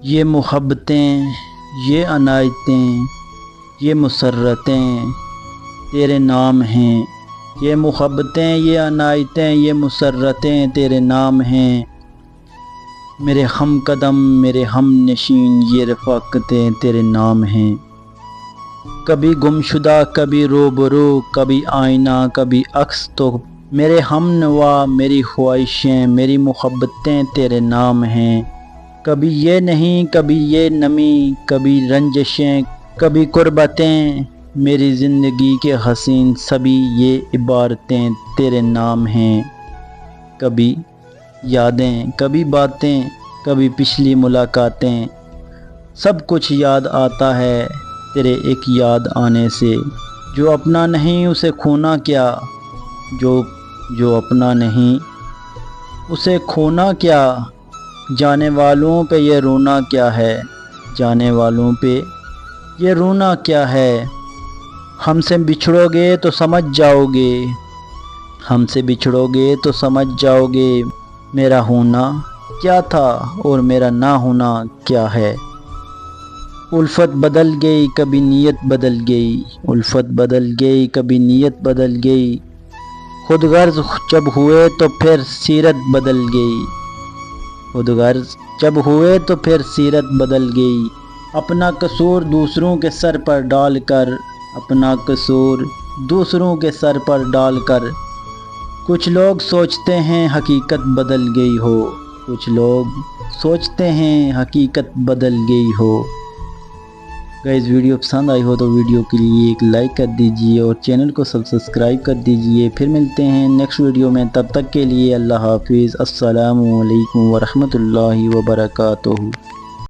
یہ محبتیں، یہ عنایتیں، یہ مسرتیں تیرے نام ہیں۔ یہ محبتیں، یہ عنایتیں، یہ مسرتیں تیرے نام ہیں۔ میرے ہم قدم، میرے ہم نشین، یہ رفاقتیں تیرے نام ہیں۔ کبھی گمشدہ، کبھی روبرو، کبھی آئینہ، کبھی عکس، تو میرے ہم نوا، میری خواہشیں، میری محبتیں تیرے نام ہیں۔ کبھی یہ نہیں، کبھی یہ نمی، کبھی رنجشیں، کبھی قربتیں، میری زندگی کے حسین سبھی یہ عبارتیں تیرے نام ہیں۔ کبھی یادیں، کبھی باتیں، کبھی پچھلی ملاقاتیں، سب کچھ یاد آتا ہے تیرے ایک یاد آنے سے۔ جو اپنا نہیں اسے کھونا کیا، جو اپنا نہیں اسے کھونا کیا، جانے والوں پہ یہ رونا کیا ہے، جانے والوں پہ یہ رونا کیا ہے۔ ہم سے بچھڑو گے تو سمجھ جاؤ گے، ہم سے بچھڑو گے تو سمجھ جاؤ گے، میرا ہونا کیا تھا اور میرا نہ ہونا کیا ہے۔ الفت بدل گئی، کبھی نیت بدل گئی، الفت بدل گئی، کبھی نیت بدل گئی، خود غرض جب ہوئے تو پھر سیرت بدل گئی، خود غرض جب ہوئے تو پھر سیرت بدل گئی۔ اپنا قصور دوسروں کے سر پر ڈال کر، اپنا قصور دوسروں کے سر پر ڈال کر، کچھ لوگ سوچتے ہیں حقیقت بدل گئی ہو، کچھ لوگ سوچتے ہیں حقیقت بدل گئی ہو۔ گائز ویڈیو پسند آئی ہو تو ویڈیو کے لیے ایک لائک کر دیجئے اور چینل کو سبسکرائب کر دیجئے۔ پھر ملتے ہیں نیکسٹ ویڈیو میں، تب تک کے لیے اللہ حافظ۔ السلام علیکم ورحمۃ اللہ وبرکاتہ۔